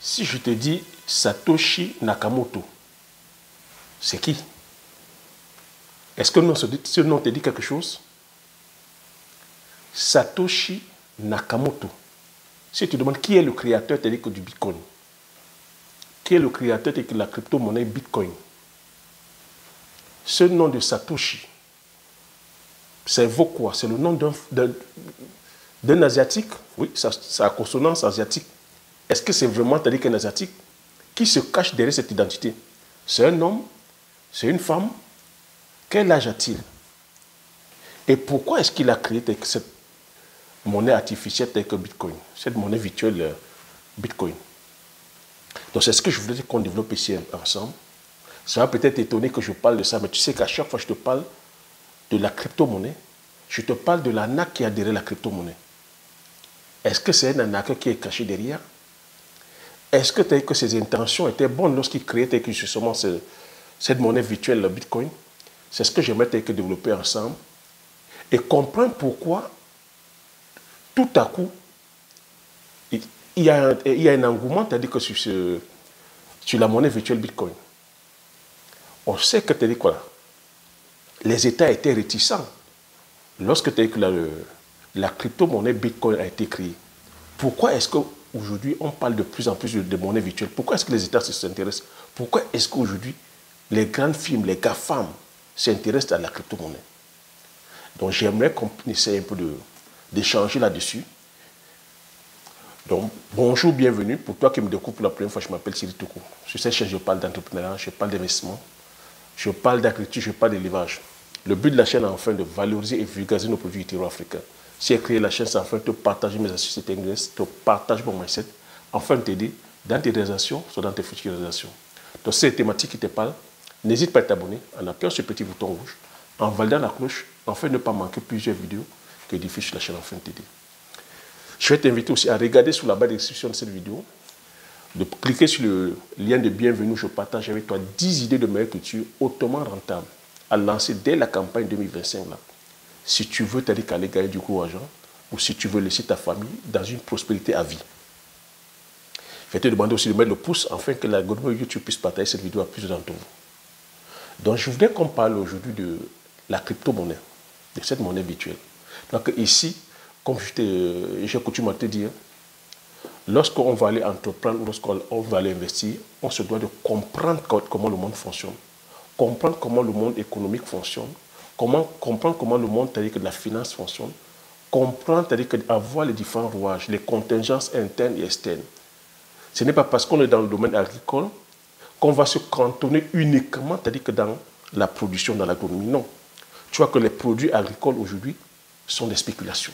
Si je te dis Satoshi Nakamoto, c'est qui? Est-ce que ce nom te dit quelque chose? Satoshi Nakamoto. Si tu demandes qui est le créateur du Bitcoin, qui est le créateur de la crypto-monnaie Bitcoin, ce nom de Satoshi, ça évoque quoi? C'est le nom d'un Asiatique? Oui, ça a consonance asiatique. Est-ce que c'est vraiment un Asiatique qui se cache derrière cette identité? C'est un homme? C'est une femme? Quel âge a-t-il? Et pourquoi est-ce qu'il a créé cette monnaie artificielle telle que Bitcoin, cette monnaie virtuelle Bitcoin? Donc c'est ce que je voulais qu'on développe ici ensemble. Ça va peut-être étonner que je parle de ça, mais tu sais qu'à chaque fois que je te parle de la crypto-monnaie, je te parle de l'arnaque qui a derrière la crypto-monnaie. Est-ce que c'est un arnaque qui est caché derrière? Est-ce que ses intentions étaient bonnes lorsqu'il créait justement cette monnaie virtuelle, le Bitcoin? C'est ce que j'aimerais développer ensemble et comprendre pourquoi tout à coup, il y a un engouement, c'est-à-dire que sur la monnaie virtuelle Bitcoin. On sait que les États étaient réticents lorsque la crypto-monnaie Bitcoin a été créée. Pourquoi est-ce qu'aujourd'hui, on parle de plus en plus de monnaie virtuelle? Pourquoi est-ce que les États s'intéressent? Pourquoi est-ce qu'aujourd'hui, les grandes firmes, les GAFAM s'intéressent à la crypto-monnaie? Donc, j'aimerais qu'on essaie un peu d'échanger là-dessus. Donc, bonjour, bienvenue. Pour toi qui me découvres pour la première fois, je m'appelle Cyril Toukou. Sur cette chaîne, je parle d'entrepreneuriat, je parle d'investissement, je parle d'agriculture, je parle d'élevage. Le but de la chaîne est enfin de valoriser et vulgariser nos produits du africains. Si j'ai créé la chaîne, c'est enfin de te partager mes astuces techniques, de partager mon mindset, afin de t'aider dans tes réalisations, soit dans tes futures réalisations. Donc, c'est les thématiques qui te parlent. N'hésite pas à t'abonner en appuyant sur ce petit bouton rouge, en validant la cloche, afin de ne pas manquer plusieurs vidéos que diffuse sur la chaîne afin de t'aider. Je vais t'inviter aussi à regarder sous la barre de description de cette vidéo, de cliquer sur le lien de bienvenue. Je partage avec toi 10 idées de meilleure culture hautement rentables à lancer dès la campagne 2025. Là. Si tu veux t'aller gagner du gros argent ou si tu veux laisser ta famille dans une prospérité à vie. Je vais te demander aussi de mettre le pouce afin que l'algorithme YouTube puisse partager cette vidéo à plus d'entre vous. Donc je voudrais qu'on parle aujourd'hui de la crypto-monnaie, de cette monnaie virtuelle. Donc ici, comme j'ai coutume à te dire, lorsqu'on va aller entreprendre, lorsqu'on va aller investir, on se doit de comprendre comment le monde fonctionne, comprendre comment le monde économique fonctionne, comprendre comment le monde de la finance fonctionne, comprendre, avoir les différents rouages, les contingences internes et externes. Ce n'est pas parce qu'on est dans le domaine agricole qu'on va se cantonner uniquement, c'est-à-dire que dans la production, dans l'agronomie. Non. Tu vois que les produits agricoles aujourd'hui sont des spéculations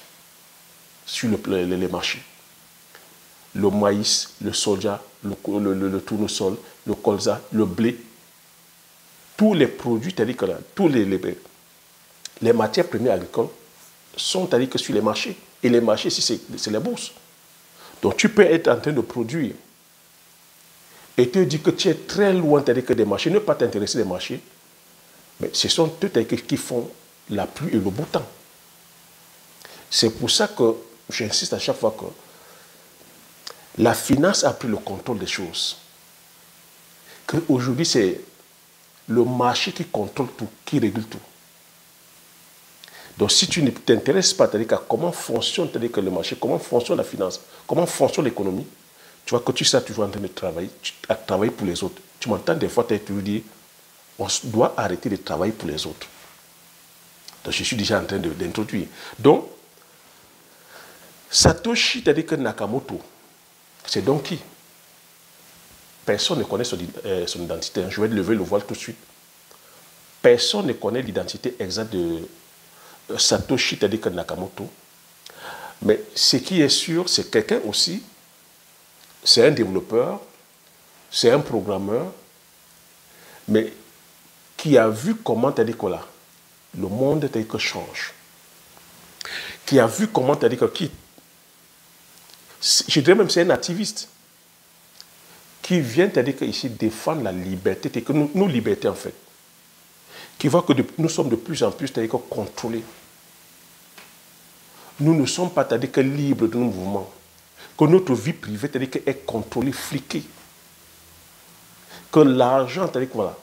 sur les marchés. Le maïs, le soja, le tournesol, le colza, le blé, tous les produits, c'est-à-dire que tous les matières premières agricoles sont, c'est-à-dire que sur les marchés. Et les marchés, c'est les bourses. Donc tu peux être en train de produire et te dire que tu es très loin, c'est-à-dire que des marchés, ne pas t'intéresser des marchés, mais ce sont eux qui font la pluie et le beau temps. C'est pour ça que j'insiste à chaque fois que la finance a pris le contrôle des choses. Qu'aujourd'hui, c'est le marché qui contrôle tout, qui régule tout. Donc, si tu ne t'intéresses pas à comment fonctionne le marché, comment fonctionne la finance, comment fonctionne l'économie, tu vois que tu seras toujours en train de travailler, à travailler pour les autres. Tu m'entends des fois, tu as toujours dit, on doit arrêter de travailler pour les autres. Donc, je suis déjà en train d'introduire. Donc, Satoshi Nakamoto, c'est donc qui? Personne ne connaît son identité. Je vais lever le voile tout de suite. Personne ne connaît l'identité exacte de Satoshi Nakamoto. Mais ce qui est sûr, c'est quelqu'un aussi, c'est un développeur, c'est un programmeur, mais qui a vu comment le monde change. Qui a vu comment je dirais même c'est un activiste qui vient ici défendre la liberté, que nos libertés en fait, qui voit que nous sommes de plus en plus contrôlés. Nous ne sommes pas libres de nos mouvements. que notre vie privée, c'est-à-dire est contrôlée, fliquée. Que l'argent, c'est-à-dire que voilà,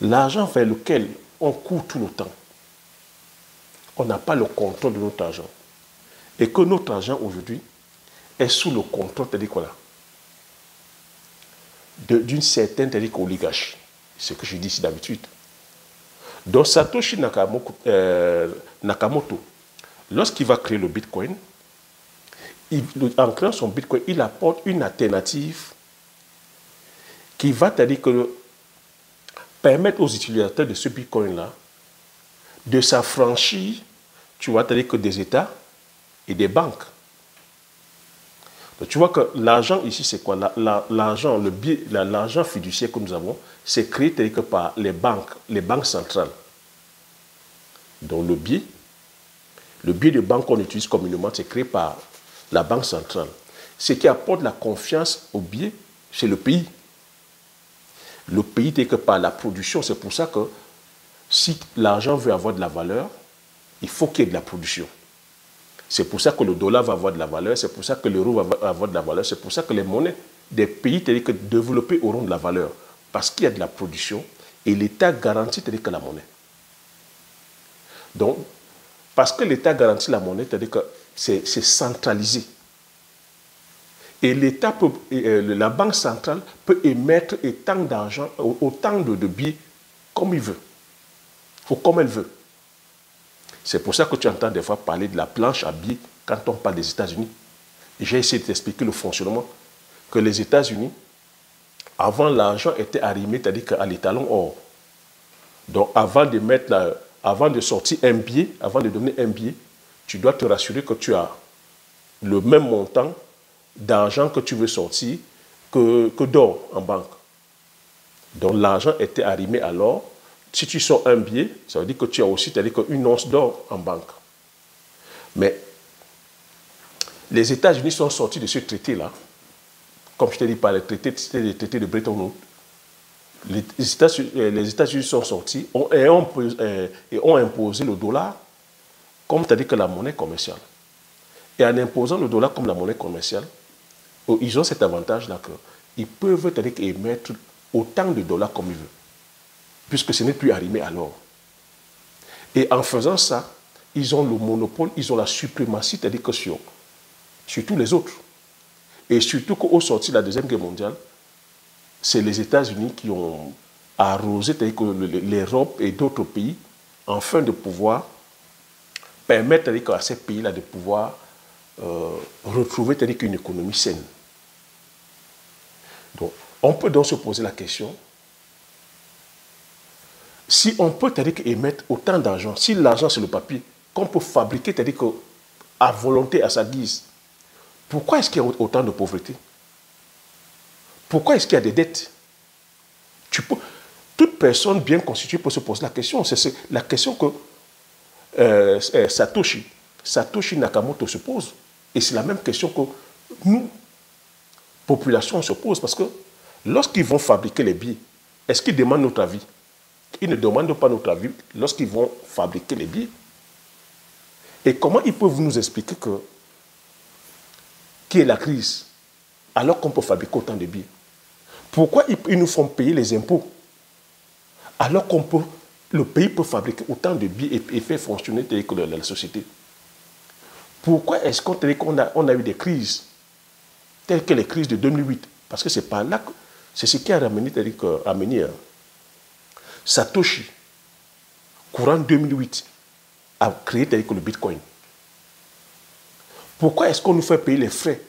l'argent vers lequel on court tout le temps, on n'a pas le contrôle de notre argent. Et que notre argent aujourd'hui est sous le contrôle, c'est-à-dire voilà, d'une certaine oligarchie. C'est ce que je dis ici d'habitude. Donc Satoshi Nakamoto, lorsqu'il va créer le Bitcoin, en créant son Bitcoin, il apporte une alternative qui va, c'est-à-dire que permettre aux utilisateurs de ce Bitcoin-là de s'affranchir, tu vois, c'est-à-dire que des États et des banques. Donc, tu vois que l'argent ici, c'est quoi? L'argent, l'argent fiduciaire que nous avons, c'est créé tel que par les banques centrales. Donc le billet de banque qu'on utilise communément, c'est créé par la banque centrale. Ce qui apporte la confiance au billet, c'est le pays. Le pays tel que par la production, c'est pour ça que si l'argent veut avoir de la valeur, il faut qu'il y ait de la production. C'est pour ça que le dollar va avoir de la valeur, c'est pour ça que l'euro va avoir de la valeur, c'est pour ça que les monnaies des pays tels que développés auront de la valeur. Parce qu'il y a de la production et l'État garantit tel que la monnaie. Donc, parce que l'État garantit la monnaie, c'est-à-dire que c'est centralisé. Et l'État peut, la banque centrale peut émettre autant d'argent, autant de billets comme il veut, ou comme elle veut. C'est pour ça que tu entends des fois parler de la planche à billets quand on parle des États-Unis. J'ai essayé de t'expliquer le fonctionnement. Que les États-Unis, avant, l'argent était arrimé, c'est-à-dire qu'à l'étalon or. Donc, avant de sortir un billet, avant de donner un billet, tu dois te rassurer que tu as le même montant d'argent que tu veux sortir que d'or en banque. Donc, l'argent était arrimé à l'or. Si tu sors un billet, ça veut dire que tu as aussi une once d'or en banque. Mais les États-Unis sont sortis de ce traité-là, comme je t'ai dit par le traité de Bretton Woods. Les États-Unis sont sortis et ont imposé le dollar comme c'est-à-dire que la monnaie commerciale. Et en imposant le dollar comme la monnaie commerciale, ils ont cet avantage-là qu'ils peuvent émettre autant de dollars comme ils veulent, puisque ce n'est plus arrimé à l'or. Et en faisant ça, ils ont le monopole, ils ont la suprématie, c'est-à-dire que sur tous les autres. Et surtout qu'au sortir de la Deuxième Guerre mondiale, c'est les États-Unis qui ont arrosé l'Europe et d'autres pays afin de pouvoir permettre à ces pays-là de pouvoir retrouver une économie saine. Donc, on peut donc se poser la question, si on peut émettre autant d'argent, si l'argent c'est le papier, qu'on peut fabriquer à volonté, à sa guise, pourquoi est-ce qu'il y a autant de pauvreté? Pourquoi est-ce qu'il y a des dettes? Toute personne bien constituée peut se poser la question. C'est la question que Satoshi Nakamoto se pose. Et c'est la même question que nous, population, on se pose. Parce que lorsqu'ils vont fabriquer les billets, est-ce qu'ils demandent notre avis? Ils ne demandent pas notre avis lorsqu'ils vont fabriquer les billets. Et comment ils peuvent nous expliquer qui est la crise alors qu'on peut fabriquer autant de billets? Pourquoi ils nous font payer les impôts alors le pays peut fabriquer autant de billets et faire fonctionner la société? Pourquoi est-ce qu'on a eu des crises telles que les crises de 2008? Parce que c'est par là que c'est ce qui a amené Satoshi, courant 2008, à créer le Bitcoin. Pourquoi est-ce qu'on nous fait payer les frais?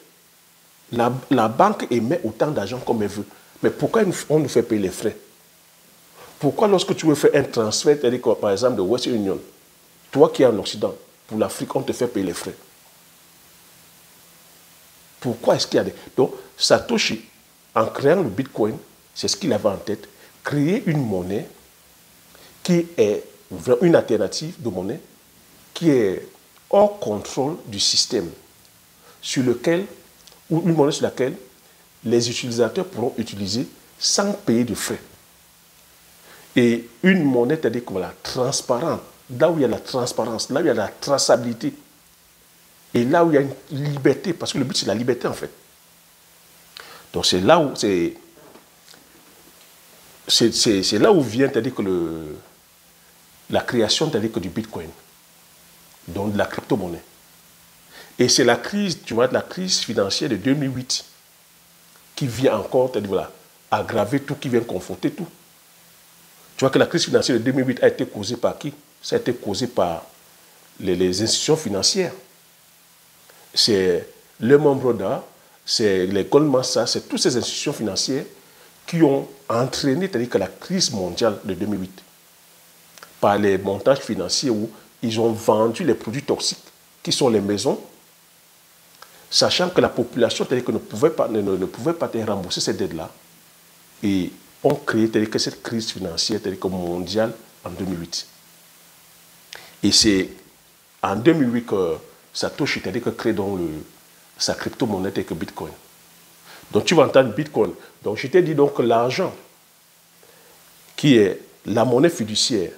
La banque émet autant d'argent comme elle veut. Mais pourquoi on nous fait payer les frais? Pourquoi lorsque tu veux faire un transfert, par exemple de Western Union, toi qui es en Occident, pour l'Afrique, on te fait payer les frais? Pourquoi est-ce qu'il y a des... Donc, Satoshi, en créant le Bitcoin, c'est ce qu'il avait en tête, créer une monnaie qui est une alternative de monnaie qui est hors contrôle du système, ou une monnaie sur laquelle les utilisateurs pourront utiliser sans payer de frais. Et une monnaie, c'est-à-dire transparente, là où il y a la transparence, là où il y a la traçabilité. Et là où il y a une liberté, parce que le but c'est la liberté en fait. Donc c'est là où c'est là où vient, c'est-à-dire que la création, c'est-à-dire que du Bitcoin, donc de la crypto-monnaie. Et c'est la crise, tu vois, la crise financière de 2008 qui vient encore, voilà, aggraver tout, qui vient conforter tout. Tu vois que la crise financière de 2008 a été causée par qui? Ça a été causé par les institutions financières. C'est le Brothers, c'est les Goldman Sachs, c'est toutes ces institutions financières qui ont entraîné, c'est-à-dire que la crise mondiale de 2008, par les montages financiers où ils ont vendu les produits toxiques, qui sont les maisons, sachant que la population ne pouvait pas rembourser ces dettes-là, et ont créé que cette crise financière mondiale en 2008. Et c'est en 2008 que Satoshi crée donc sa crypto-monnaie que Bitcoin. Donc tu vas entendre Bitcoin. Donc je t'ai dit donc que l'argent, qui est la monnaie fiduciaire,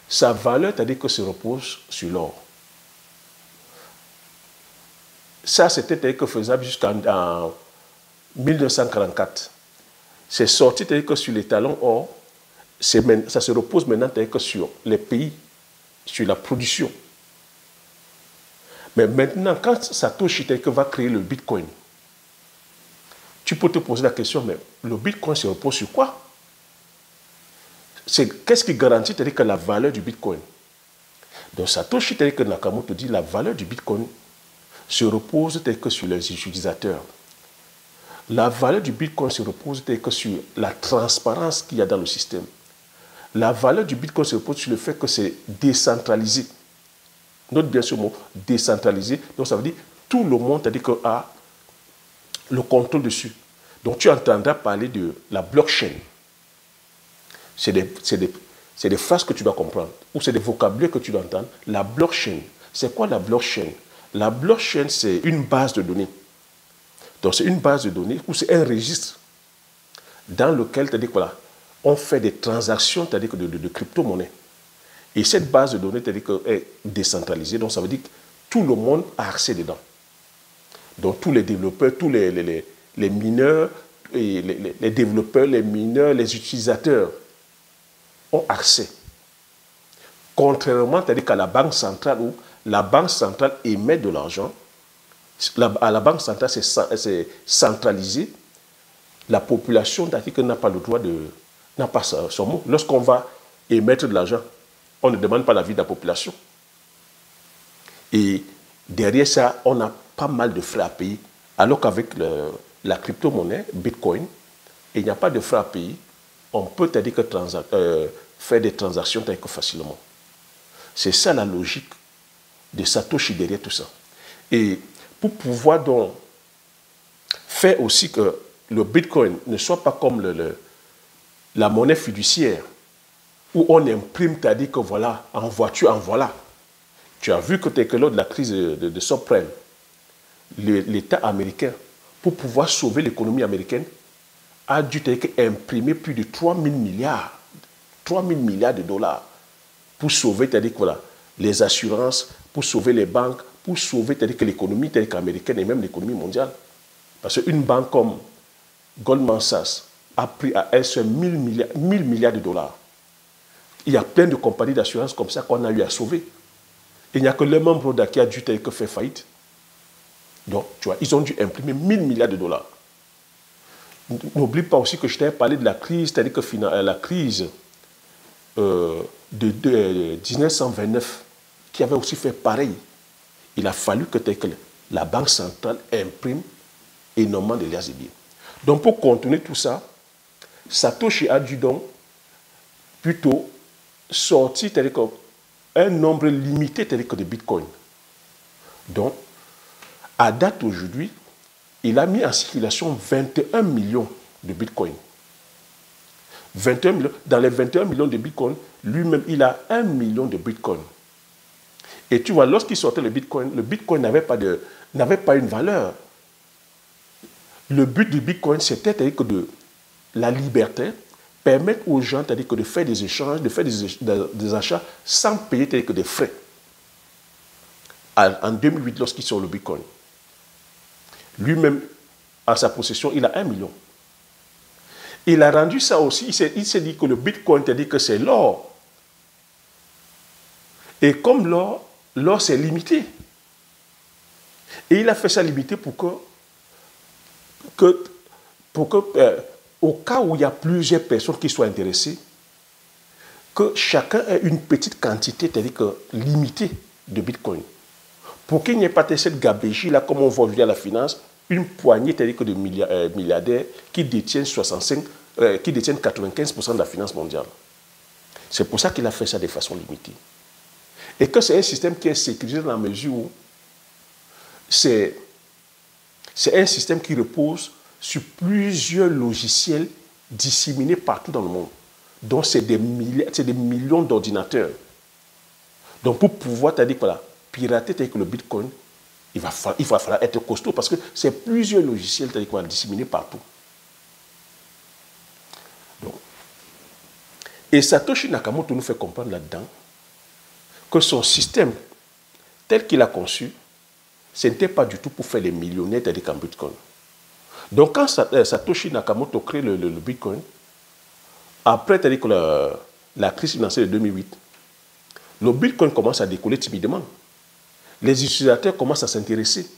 sa valeur, c'est-à-dire que se repose sur l'or. Ça, c'était faisable jusqu'en 1944. C'est sorti que sur les talons or, ça se repose maintenant que sur les pays, sur la production. Mais maintenant, quand Satoshi va créer le Bitcoin, tu peux te poser la question, mais le Bitcoin se repose sur quoi? Qu'est-ce qui garantit que la valeur du Bitcoin? Donc Satoshi Nakamoto dit la valeur du Bitcoin se repose que sur les utilisateurs. La valeur du Bitcoin se repose que sur la transparence qu'il y a dans le système. La valeur du Bitcoin se repose sur le fait que c'est décentralisé. Note bien ce mot, décentralisé. Donc ça veut dire tout le monde a le contrôle dessus. Donc tu entendras parler de la blockchain. C'est des phrases que tu dois comprendre, ou c'est des vocabulaires que tu dois entendre. La blockchain, c'est quoi la blockchain? La blockchain, c'est une base de données. Donc c'est une base de données, ou c'est un registre dans lequel, voilà, on fait des transactions de crypto-monnaie. Et cette base de données est décentralisée, donc ça veut dire que tout le monde a accès dedans. Donc tous les développeurs, tous les mineurs, et les développeurs, les mineurs, les utilisateurs ont accès. Contrairement qu'à la banque centrale, où la banque centrale émet de l'argent, à la banque centrale c'est centralisé, la population n'a pas le droit n'a pas son mot. Lorsqu'on va émettre de l'argent, on ne demande pas l'avis de la population. Et derrière ça, on a pas mal de frais à payer. Alors qu'avec la crypto-monnaie, Bitcoin, il n'y a pas de frais à payer. On peut faire des transactions facilement. C'est ça la logique de Satoshi derrière tout ça. Et pour pouvoir donc faire aussi que le Bitcoin ne soit pas comme la monnaie fiduciaire, où on imprime, c'est-à-dire que voilà, en voiture, en voilà. Tu as vu que lors de la crise de subprime, l'État américain, pour pouvoir sauver l'économie américaine, a dû imprimer plus de 3 000 milliards de dollars pour sauver, c'est-à-dire que voilà, les assurances, pour sauver les banques, pour sauver c'est-à-dire que l'économie américaine et même l'économie mondiale. Parce qu'une banque comme Goldman Sachs a pris à elle seule 1 000 milliards de dollars. Il y a plein de compagnies d'assurance comme ça qu'on a eu à sauver. Il n'y a que les membres qui a dû faire faillite. Donc, tu vois, ils ont dû imprimer 1 000 milliards de dollars. N'oublie pas aussi que je t'ai parlé de la crise, c'est-à-dire que la crise de 1929, qui avait aussi fait pareil. Il a fallu que la Banque centrale imprime énormément de liasses et billets. Donc, pour contourner tout ça, Satoshi a dû donc plutôt sortir un nombre limité de Bitcoin. Donc, à date aujourd'hui, il a mis en circulation 21 millions de Bitcoin. 21 millions, dans les 21 millions de Bitcoin, lui-même, il a 1 million de Bitcoin. Et tu vois, lorsqu'il sortait le Bitcoin n'avait pas une valeur. Le but du Bitcoin, c'était que de la liberté, permettre aux gens de faire des échanges, de faire des achats sans payer des frais. en 2008, lorsqu'il sort le Bitcoin, lui-même, à sa possession, il a 1 million. Il a rendu ça aussi, il s'est dit que le Bitcoin, c'est-à-dire que c'est l'or. Et comme l'or c'est limité. Et il a fait ça limité pour que au cas où il y a plusieurs personnes qui soient intéressées, que chacun ait une petite quantité, c'est-à-dire que limitée de Bitcoin. Pour qu'il n'y ait pas cette gabégie, là, comme on voit aujourd'hui à la finance, une poignée, c'est-à-dire que de milliardaires qui détiennent 95% de la finance mondiale. C'est pour ça qu'il a fait ça de façon limitée. Et que c'est un système qui est sécurisé dans la mesure où c'est un système qui repose sur plusieurs logiciels disséminés partout dans le monde. Donc, c'est des millions d'ordinateurs. Donc, pour pouvoir, c'est-à-dire, voilà, pirater avec le Bitcoin, il va falloir être costaud parce que c'est plusieurs logiciels, c'est-à-dire, voilà, disséminés partout. Donc, et Satoshi Nakamoto nous fait comprendre là-dedans que son système, tel qu'il a conçu, ce n'était pas du tout pour faire les millionnaires, c'est-à-dire qu'en Bitcoin. Donc, quand Satoshi Nakamoto crée le Bitcoin, après, c'est-à-dire que la crise financière de 2008, le Bitcoin commence à décoller timidement. Les utilisateurs commencent à s'intéresser.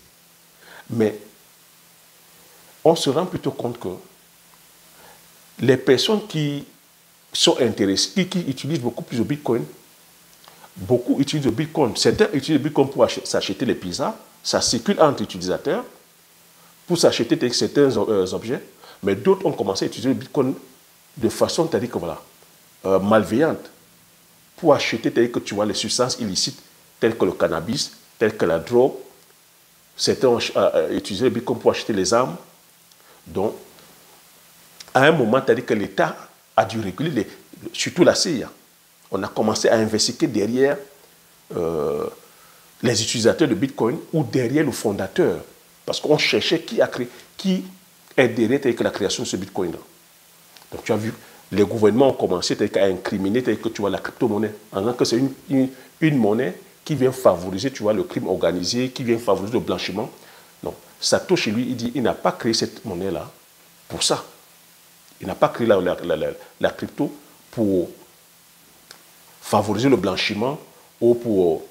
Mais on se rend plutôt compte que les personnes qui sont intéressées, qui utilisent beaucoup plus le Bitcoin, beaucoup utilisent le Bitcoin. Certains utilisent le Bitcoin pour s'acheter les pizzas. Ça circule entre utilisateurs pour s'acheter certains objets. Mais d'autres ont commencé à utiliser le Bitcoin de façon, c'est-à-dire que voilà, malveillante, pour acheter, c'est-à-dire que tu vois les substances illicites telles que le cannabis, telles que la drogue. Certains ont utilisé le Bitcoin pour acheter les armes. Donc, à un moment, c'est-à-dire que l'État a dû réguler, surtout la CIA. On a commencé à investiguer derrière les utilisateurs de Bitcoin ou derrière le fondateur. Parce qu'on cherchait qui est derrière la création de ce Bitcoin-là. Donc tu as vu, les gouvernements ont commencé à incriminer que tu vois la crypto-monnaie, en disant que c'est une monnaie qui vient favoriser, tu vois, le crime organisé, qui vient favoriser le blanchiment. Non, Satoshi, lui, il dit, il n'a pas créé cette monnaie-là pour ça. Il n'a pas créé la crypto pour favoriser le blanchiment ou pour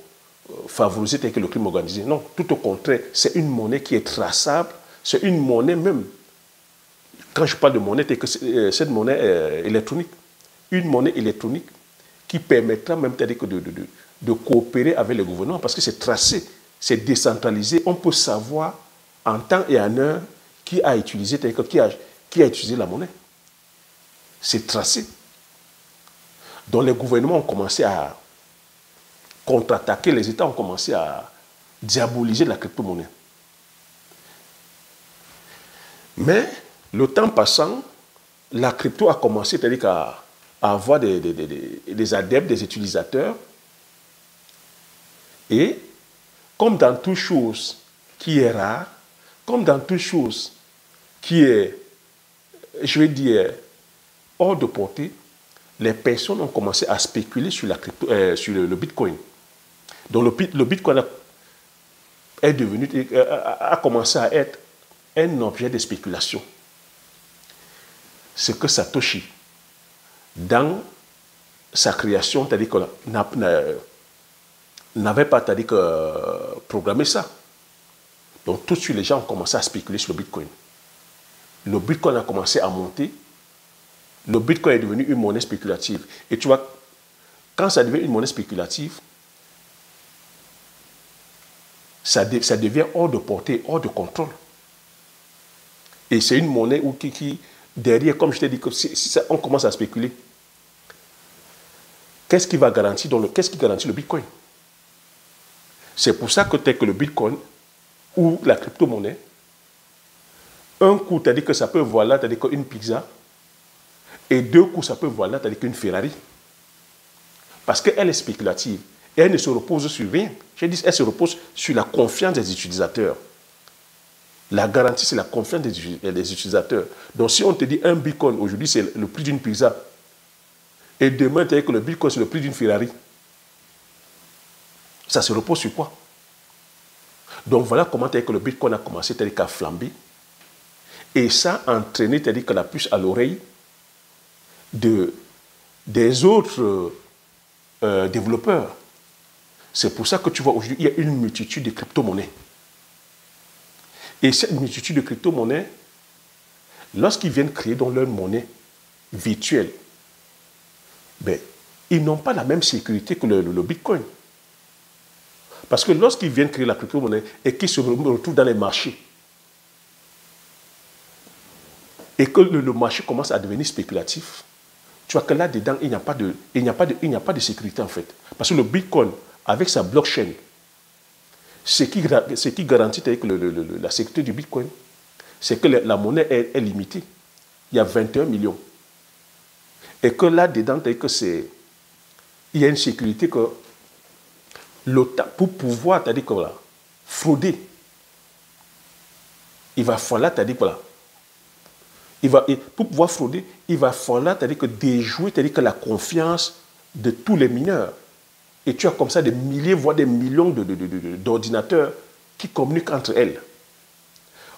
favoriser le crime organisé. Non, tout au contraire, c'est une monnaie qui est traçable, c'est une monnaie même. Quand je parle de monnaie, c'est que cette monnaie électronique, une monnaie électronique qui permettra même de coopérer avec les gouvernements parce que c'est tracé, c'est décentralisé. On peut savoir en temps et en heure qui a utilisé la monnaie. C'est tracé. Donc les gouvernements ont commencé à contre-attaquer, les États ont commencé à diaboliser la crypto-monnaie. Mais le temps passant, la crypto a commencé à avoir des adeptes, des utilisateurs. Et comme dans toute chose qui est rare, comme dans toute chose qui est, je vais dire, hors de portée, les personnes ont commencé à spéculer sur le Bitcoin. Donc le Bitcoin a commencé à être un objet de spéculation. Ce que Satoshi, dans sa création, c'est-à-dire qu'on n'avait pas programmé ça. Donc tout de suite, les gens ont commencé à spéculer sur le Bitcoin. Le Bitcoin a commencé à monter. Le Bitcoin est devenu une monnaie spéculative. Et tu vois, quand ça devient une monnaie spéculative, ça devient hors de portée, hors de contrôle. Et c'est une monnaie qui derrière, comme je t'ai dit, si on commence à spéculer, qu'est-ce qui garantit le Bitcoin? C'est pour ça que le Bitcoin ou la crypto-monnaie, un coup, tu as dit que ça peut valoir, tu as dit qu'une pizza, et deux coups, ça peut valoir, tu as dit qu'une Ferrari. Parce qu'elle est spéculative. Et elle ne se repose sur rien. J'ai dit, elle se repose sur la confiance des utilisateurs. La garantie, c'est la confiance des utilisateurs. Donc, si on te dit un Bitcoin, aujourd'hui, c'est le prix d'une pizza, et demain, tu dis que le Bitcoin, c'est le prix d'une Ferrari, ça se repose sur quoi? Donc voilà comment que le Bitcoin a commencé à flamber. Et ça a entraîné que la puce à l'oreille des autres développeurs. C'est pour ça que tu vois aujourd'hui, il y a une multitude de crypto-monnaies. Et cette multitude de crypto-monnaies, lorsqu'ils viennent créer dans leur monnaie virtuelle, ben, ils n'ont pas la même sécurité que le Bitcoin. Parce que lorsqu'ils viennent créer la crypto-monnaie et qu'ils se retrouvent dans les marchés, et que le marché commence à devenir spéculatif, tu vois que là-dedans, il n'y a pas de sécurité en fait. Parce que le Bitcoin, avec sa blockchain, ce qui garantit avec la sécurité du Bitcoin, c'est que la monnaie est limitée. Il y a 21 millions. Et que là-dedans, il y a une sécurité que pour pouvoir, frauder, il va falloir, pour pouvoir frauder, il va falloir déjouer la confiance de tous les mineurs. Et tu as comme ça des milliers, voire des millions d'ordinateurs qui communiquent entre elles.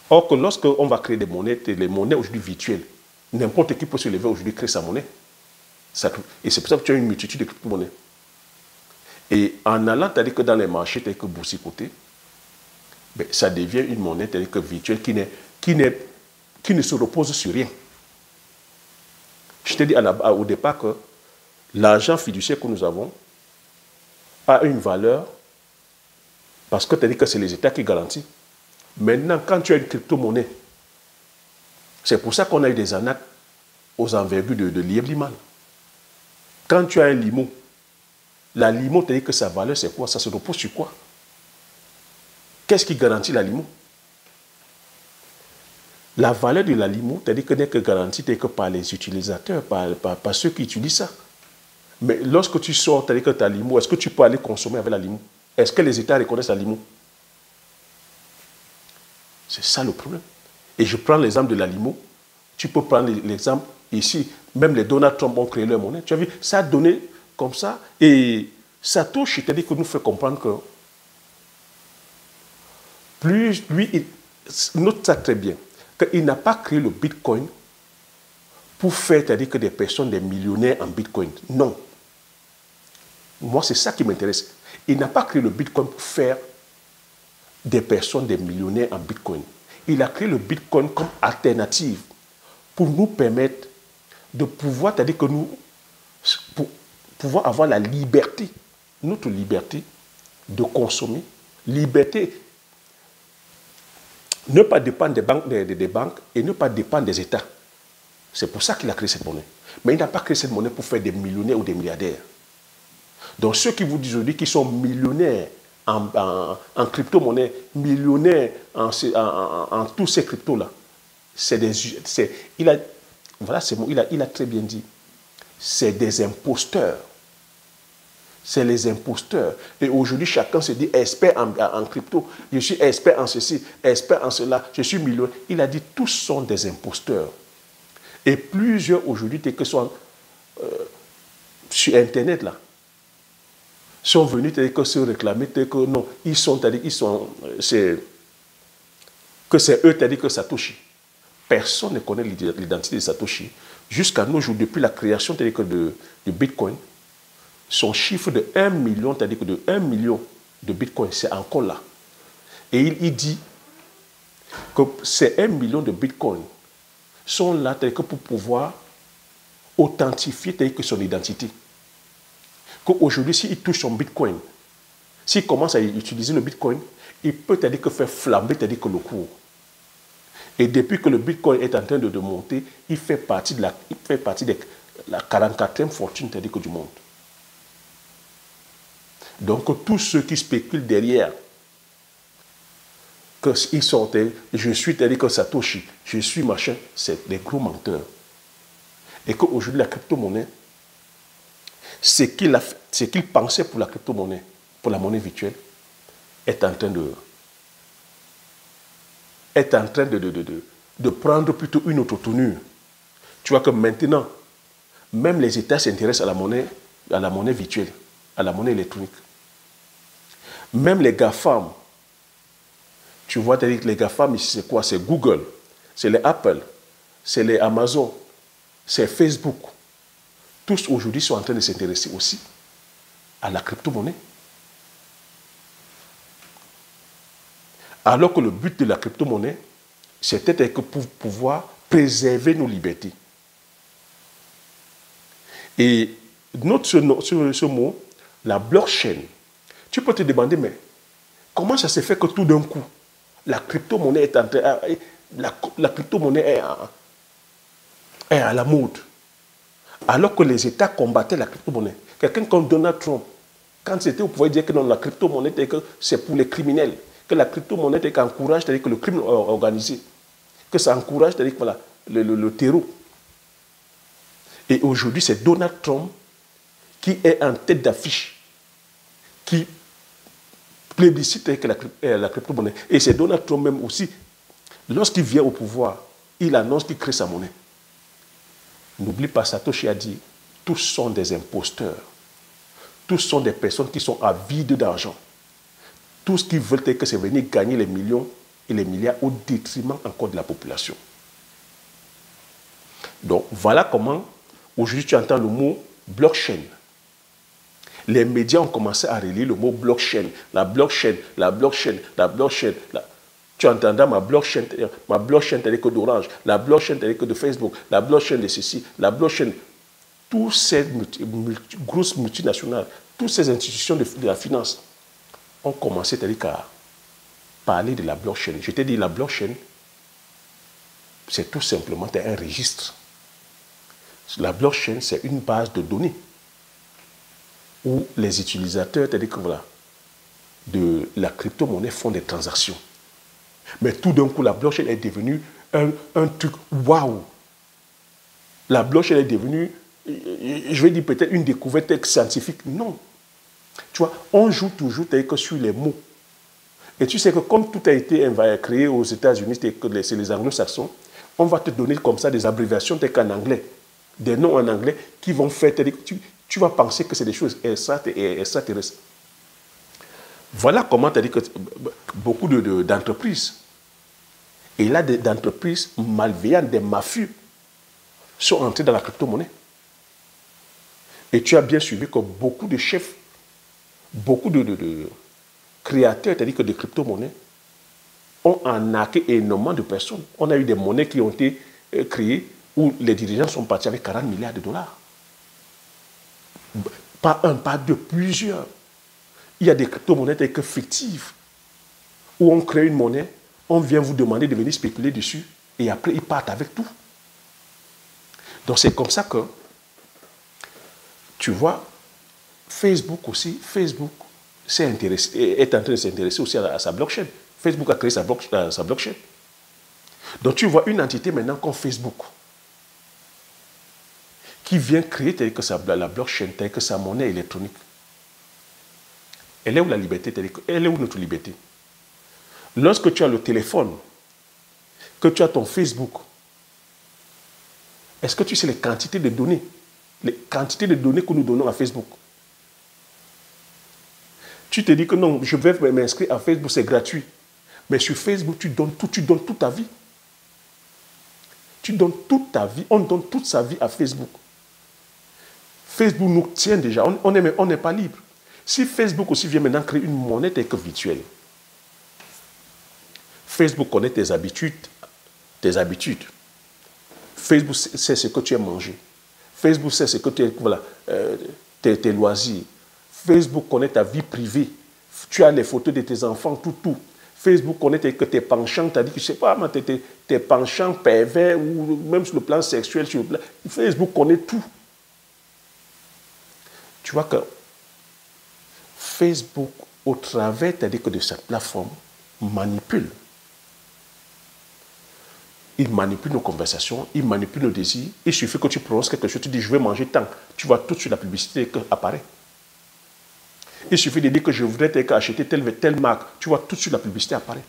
Or que lorsqu'on va créer des monnaies, les monnaies aujourd'hui virtuelles, n'importe qui peut se lever aujourd'hui créer sa monnaie. Et c'est pour ça que tu as une multitude de crypto-monnaies. Et en allant, que dans les marchés tels que boursicotés, ben, ça devient une monnaie telle que virtuelle qui ne se repose sur rien. Je t'ai dit au départ que l'argent fiduciaire que nous avons a une valeur parce que tu as dit que c'est les États qui garantissent. Maintenant, quand tu as une crypto-monnaie, c'est pour ça qu'on a eu des arnaques aux envergures de Liebman. Quand tu as un limo, la limo, tu as dit que sa valeur, c'est quoi? Ça se repose sur quoi? Qu'est-ce qui garantit la limo? La valeur de la limo, tu as dit que n'est que garantie que par les utilisateurs, par ceux qui utilisent ça. Mais lorsque tu sors, tu as dit que ta limo, est-ce que tu peux aller consommer avec la limo? Est-ce que les États reconnaissent la limo? C'est ça le problème. Et je prends l'exemple de la limo. Tu peux prendre l'exemple ici. Même les Donald Trump ont créé leur monnaie. Tu as vu, ça a donné comme ça. Et Satoshi, c'est-à-dire que nous fait comprendre que plus lui, il note ça très bien, qu'il n'a pas créé le Bitcoin pour faire, c'est-à-dire que des personnes, des millionnaires en Bitcoin. Non. Moi, c'est ça qui m'intéresse. Il n'a pas créé le Bitcoin pour faire des personnes, des millionnaires en Bitcoin. Il a créé le Bitcoin comme alternative pour nous permettre de pouvoir, c'est-à-dire que nous, pour pouvoir avoir la liberté, notre liberté de consommer, liberté, ne pas dépendre des banques et ne pas dépendre des États. C'est pour ça qu'il a créé cette monnaie. Mais il n'a pas créé cette monnaie pour faire des millionnaires ou des milliardaires. Donc ceux qui vous disent aujourd'hui qu'ils sont millionnaires en crypto-monnaie, millionnaires en tous ces cryptos-là, il a très bien dit, c'est des imposteurs. C'est les imposteurs. Et aujourd'hui, chacun se dit expert en crypto. Je suis expert en ceci, expert en cela. Je suis millionnaire. Il a dit tous sont des imposteurs. Et plusieurs aujourd'hui, que sont sur Internet là, sont venus que se réclamer que non, que c'est eux, que Satoshi. Personne ne connaît l'identité de Satoshi. Jusqu'à nos jours, depuis la création de Bitcoin, son chiffre de 1 million, c'est-à-dire que de 1 million de Bitcoin, c'est encore là. Et il dit que ces 1 million de Bitcoin sont là que pour pouvoir authentifier que son identité. Qu'aujourd'hui, s'il touche son Bitcoin, s'il commence à utiliser le Bitcoin, il peut dire que faire flamber que le cours. Et depuis que le Bitcoin est en train de monter, il fait partie de la 44e fortune que du monde. Donc tous ceux qui spéculent derrière, qu'ils sortaient, je suis que Satoshi, je suis machin, c'est des gros menteurs. Et qu'aujourd'hui la crypto-monnaie, ce qu'il pensait pour la crypto-monnaie, pour la monnaie virtuelle, est en train de prendre plutôt une autre tournure. Tu vois que maintenant, même les États s'intéressent à la monnaie virtuelle, à la monnaie électronique. Même les GAFAM Tu vois, les GAFAM ici, c'est quoi? C'est Google, c'est les Apple, c'est les Amazon, c'est Facebook. Tous aujourd'hui sont en train de s'intéresser aussi à la crypto-monnaie. Alors que le but de la crypto-monnaie, c'était que pour pouvoir préserver nos libertés. Et note ce mot, la blockchain. Tu peux te demander, mais comment ça se fait que tout d'un coup, la crypto-monnaie est en train, la crypto-monnaie est à la mode, alors que les États combattaient la crypto-monnaie. Quelqu'un comme Donald Trump, quand c'était, vous pouvez dire que non, la crypto-monnaie, c'est pour les criminels, que la crypto-monnaie encourage, c'est-à-dire que le crime organisé, que ça encourage, c'est-à-dire que voilà, le terreau. Et aujourd'hui, c'est Donald Trump qui est en tête d'affiche, qui plébiscite avec la crypto-monnaie. Et c'est Donald Trump même aussi, lorsqu'il vient au pouvoir, il annonce qu'il crée sa monnaie. N'oublie pas, Satoshi a dit, tous sont des imposteurs. Tous sont des personnes qui sont avides d'argent. Tout ce qu'ils veulent, c'est venir gagner les millions et les milliards au détriment encore de la population. Donc, voilà comment, aujourd'hui, tu entends le mot blockchain. Les médias ont commencé à relier le mot blockchain. La blockchain, la blockchain, la blockchain. Tu entendras ma blockchain telle que d'Orange, la blockchain telle que de Facebook, la blockchain de ceci, la blockchain. Toutes ces grosses multinationales, toutes ces institutions de la finance ont commencé à parler de la blockchain. Je t'ai dit, la blockchain, c'est tout simplement un registre. La blockchain, c'est une base de données où les utilisateurs, c'est-à-dire que voilà, de la crypto-monnaie font des transactions. Mais tout d'un coup, la blockchain est devenue un truc waouh. La blockchain est devenue, je vais dire peut-être une découverte scientifique. Non. Tu vois, on joue toujours que sur les mots. Et tu sais que comme tout a été créé aux États-Unis, c'est les anglo-saxons, on va te donner comme ça des abréviations telles qu'en anglais, des noms en anglais qui vont faire, tu vas penser que c'est des choses extraterrestres. Voilà comment tu as dit que beaucoup d'entreprises, et là d'entreprises malveillantes, des mafieux, sont entrés dans la crypto-monnaie. Et tu as bien suivi que beaucoup de chefs, beaucoup de créateurs, c'est-à-dire que de crypto-monnaies, ont arnaqué énormément de personnes. On a eu des monnaies qui ont été créées où les dirigeants sont partis avec 40 milliards de dollars. Pas un, pas deux, plusieurs. Il y a des crypto-monnaies telles que fictives, où on crée une monnaie, on vient vous demander de venir spéculer dessus, et après ils partent avec tout. Donc c'est comme ça que, tu vois, Facebook aussi, Facebook est en train de s'intéresser aussi à sa blockchain. Facebook a créé sa blockchain. Donc tu vois une entité maintenant comme Facebook, qui vient créer la blockchain, telle que sa monnaie électronique. Elle est où la liberté? Elle est où notre liberté? Lorsque tu as le téléphone, que tu as ton Facebook, est-ce que tu sais les quantités de données que nous donnons à Facebook? Tu te dis que non, je vais m'inscrire à Facebook, c'est gratuit. Mais sur Facebook, tu donnes toute ta vie. Tu donnes toute ta vie, on donne toute sa vie à Facebook. Facebook nous tient déjà, on n'est pas libre. Si Facebook aussi vient maintenant créer une monnaie telle que virtuelle, Facebook connaît tes habitudes. Facebook sait ce que tu aimes manger. Facebook sait ce que tu aimes, voilà, tes loisirs. Facebook connaît ta vie privée. Tu as les photos de tes enfants, tout. Facebook connaît que tes penchants, tu as dit que je ne sais pas, tes penchants pervers ou même sur le plan sexuel. Facebook connaît tout. Tu vois que Facebook, au travers, c'est-à-dire que de cette plateforme, manipule. Il manipule nos conversations, il manipule nos désirs. Il suffit que tu prononces quelque chose, tu dis je vais manger tant. Tu vois tout de suite la publicité qui apparaît. Il suffit de dire que je voudrais acheter telle marque. Tu vois tout de suite la publicité apparaît.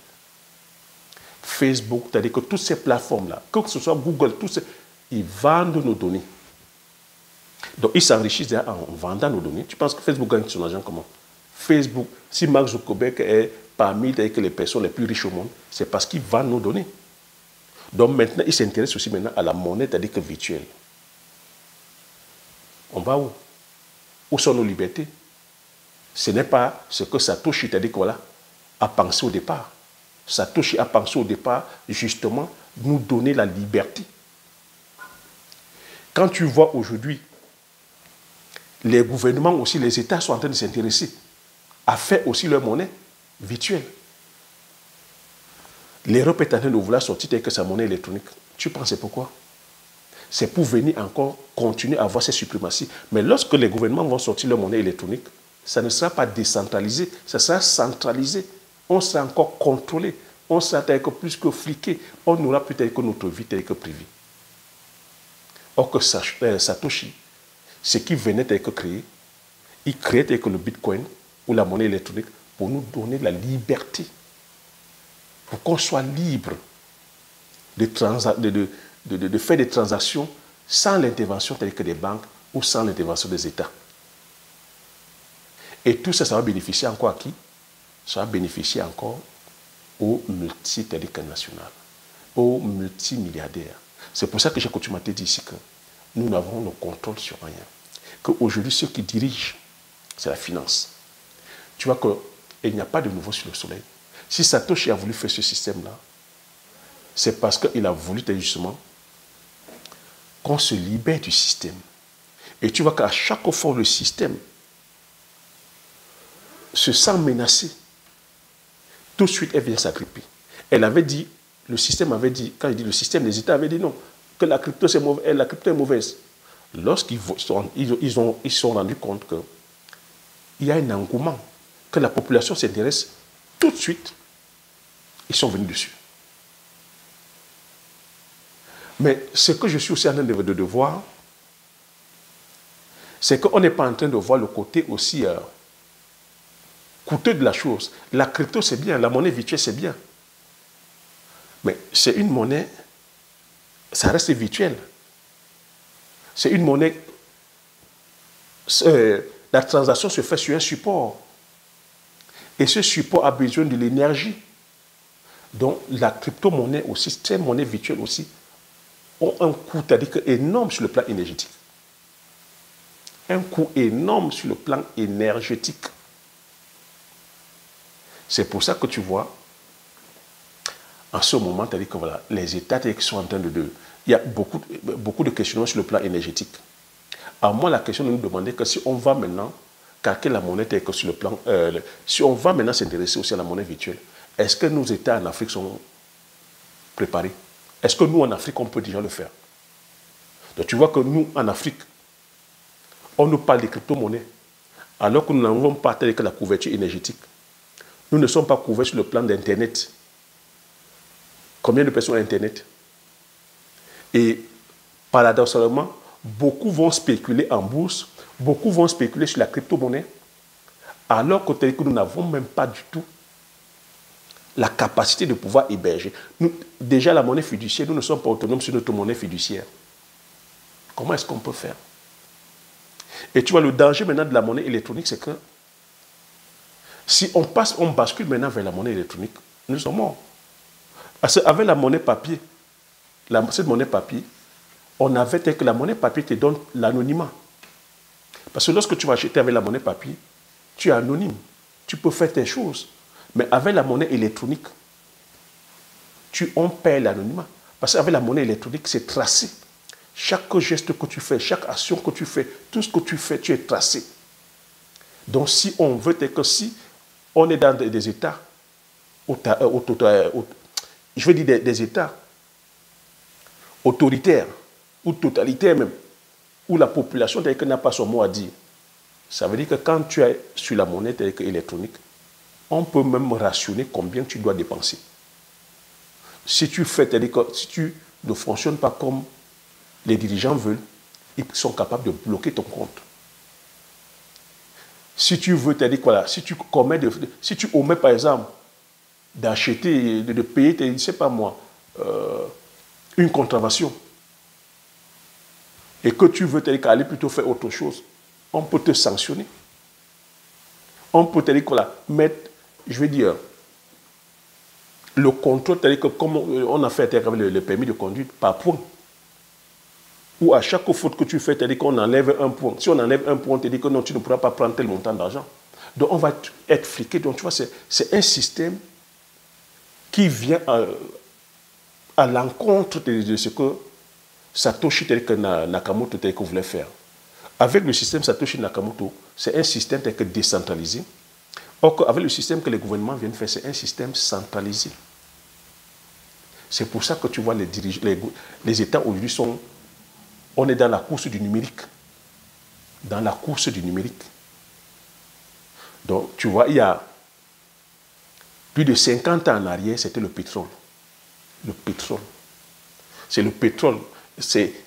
Facebook, c'est-à-dire que toutes ces plateformes-là, que ce soit Google, ils vendent nos données. Donc ils s'enrichissent en vendant nos données. Tu penses que Facebook gagne son argent comment? Facebook, si Mark Zuckerberg est parmi les personnes les plus riches au monde, c'est parce qu'il va nous donner. Donc maintenant, il s'intéresse aussi maintenant à la monnaie, c'est-à-dire que virtuelle. On va où? Où sont nos libertés? Ce n'est pas ce que Satoshi, c'est-à-dire voilà, a pensé au départ. Satoshi a pensé au départ, justement, nous donner la liberté. Quand tu vois aujourd'hui, les gouvernements aussi, les États sont en train de s'intéresser à faire aussi leur monnaie virtuelle. L'Europe est en train de vouloir sortir avec sa monnaie électronique. Tu penses c'est pourquoi? C'est pour venir encore continuer à avoir ces suprématies. Mais lorsque les gouvernements vont sortir leur monnaie électronique, ça ne sera pas décentralisé, ça sera centralisé. On sera encore contrôlé, on sera plus que fliqué, on n'aura peut-être que notre vie telle que privée. Or que Satoshi, ce qui venait d'être créé, il créait le Bitcoin ou la monnaie électronique pour nous donner la liberté, pour qu'on soit libre de faire des transactions sans l'intervention telle que des banques ou sans l'intervention des États. Et tout ça, ça va bénéficier encore à qui? Ça va bénéficier encore aux multinationales, aux multimilliardaires. C'est pour ça que j'ai continué à te dire ici que nous n'avons le contrôle sur rien. Qu'aujourd'hui, ceux qui dirigent, c'est la finance. Tu vois qu'il n'y a pas de nouveau sur le soleil. Si Satoshi a voulu faire ce système-là, c'est parce qu'il a voulu justement qu'on se libère du système. Et tu vois qu'à chaque fois, le système se sent menacé. Tout de suite, elle vient s'agripper. Elle avait dit, le système avait dit, quand il dit le système, les États avaient dit non, que la crypto, la crypto est mauvaise. Lorsqu'ils se sont rendus compte qu'il y a un engouement, que la population s'intéresse, tout de suite, ils sont venus dessus. Mais ce que je suis aussi en train de voir, c'est qu'on n'est pas en train de voir le côté aussi coûteux de la chose. La crypto, c'est bien, la monnaie virtuelle, c'est bien. Mais c'est une monnaie, ça reste virtuel. C'est une monnaie, la transaction se fait sur un support. Et ce support a besoin de l'énergie. Donc la crypto-monnaie aussi, ces monnaies virtuelles aussi, ont un coût, c'est-à-dire énorme sur le plan énergétique. Un coût énorme sur le plan énergétique. C'est pour ça que tu vois, en ce moment, c'est-à-dire que voilà, les États qui sont en train il y a beaucoup de questionnements sur le plan énergétique. À moi, la question de nous demander que si on va maintenant calquer la monnaie telle que sur le plan, si on va maintenant s'intéresser aussi à la monnaie virtuelle, est-ce que nos États en Afrique sont préparés? Est-ce que nous, en Afrique, on peut déjà le faire? Donc tu vois que nous, en Afrique, on nous parle de crypto-monnaies, alors que nous n'avons pas telle que la couverture énergétique. Nous ne sommes pas couverts sur le plan d'Internet. Combien de personnes ont Internet? Et paradoxalement, beaucoup vont spéculer en bourse, beaucoup vont spéculer sur la crypto-monnaie, alors que nous n'avons même pas du tout la capacité de pouvoir héberger. Déjà, la monnaie fiduciaire, nous ne sommes pas autonomes sur notre monnaie fiduciaire. Comment est-ce qu'on peut faire? Et tu vois, le danger maintenant de la monnaie électronique, c'est que si on bascule maintenant vers la monnaie électronique, nous sommes morts. Parce qu'avec la monnaie papier, cette monnaie papier, on avait tel que la monnaie papier te donne l'anonymat. Parce que lorsque tu vas acheter avec la monnaie papier, tu es anonyme. Tu peux faire tes choses. Mais avec la monnaie électronique, on perd l'anonymat. Parce qu'avec la monnaie électronique, c'est tracé. Chaque geste que tu fais, chaque action que tu fais, tout ce que tu fais, tu es tracé. Donc si on veut que si on est dans des États, je veux dire des États autoritaires ou totalitaires même, où la population n'a pas son mot à dire, ça veut dire que quand tu es sur la monnaie électronique, on peut même rationner combien tu dois dépenser. Si tu ne fonctionnes pas comme les dirigeants veulent, ils sont capables de bloquer ton compte. Si tu veux, voilà, si tu omets par exemple d'acheter, de payer, je ne sais pas moi, une contravention, et que tu veux aller plutôt faire autre chose, on peut te sanctionner. On peut voilà, mettre, je vais dire, le contrôle, c'est-à-dire que comme on a fait avec le permis de conduire par point, où à chaque faute que tu fais, c'est-à-dire qu'on enlève un point. Si on enlève un point, c'est-à-dire que non, tu ne pourras pas prendre tel montant d'argent. Donc on va être fliqué. Donc tu vois, c'est un système qui vient à l'encontre de ce que Satoshi Nakamoto voulait faire. Avec le système Satoshi Nakamoto, c'est un système décentralisé. Or, avec le système que les gouvernements viennent faire, c'est un système centralisé. C'est pour ça que tu vois les États aujourd'hui sont... On est dans la course du numérique. Dans la course du numérique. Donc, tu vois, il y a plus de 50 ans en arrière, c'était le pétrole. Le pétrole. C'est le pétrole.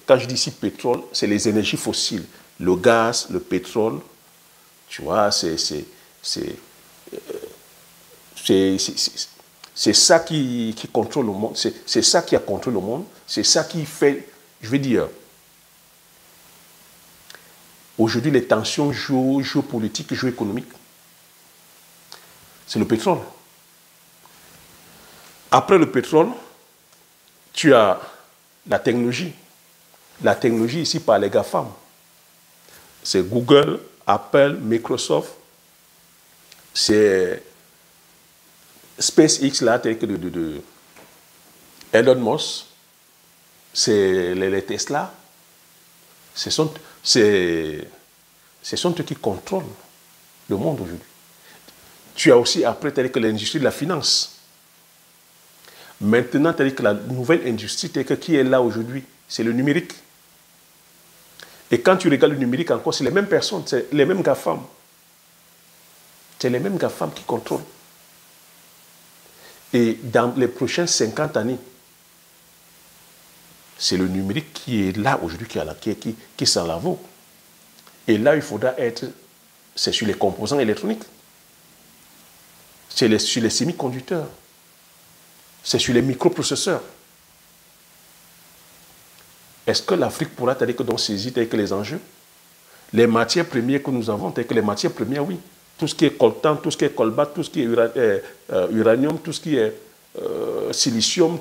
Quand je dis ici pétrole, c'est les énergies fossiles. Le gaz, le pétrole. Tu vois, c'est ça qui contrôle le monde. C'est ça qui a contrôlé le monde. C'est ça qui fait, je veux dire, aujourd'hui les tensions géopolitiques, géoéconomiques, c'est le pétrole. Après le pétrole, tu as la technologie. La technologie ici par les GAFAM. C'est Google, Apple, Microsoft, c'est SpaceX là, tel que de Elon Musk, c'est les Tesla. Ce sont eux qui contrôlent le monde aujourd'hui. Tu as aussi après tel que l'industrie de la finance. Maintenant, tel que la nouvelle industrie qui est là aujourd'hui, c'est le numérique. Et quand tu regardes le numérique encore, c'est les mêmes personnes, c'est les mêmes GAFAM. C'est les mêmes GAFAM qui contrôlent. Et dans les prochaines 50 années, c'est le numérique qui est là aujourd'hui, qui s'en la vaut. Et là, il faudra être, c'est sur les composants électroniques, c'est sur les semi-conducteurs, c'est sur les microprocesseurs. Est-ce que l'Afrique pourra saisir les enjeux? Les matières premières que nous avons, telles que les matières premières, oui. Tout ce qui est coltan, tout ce qui est colbate, tout ce qui est uranium, tout ce qui est silicium,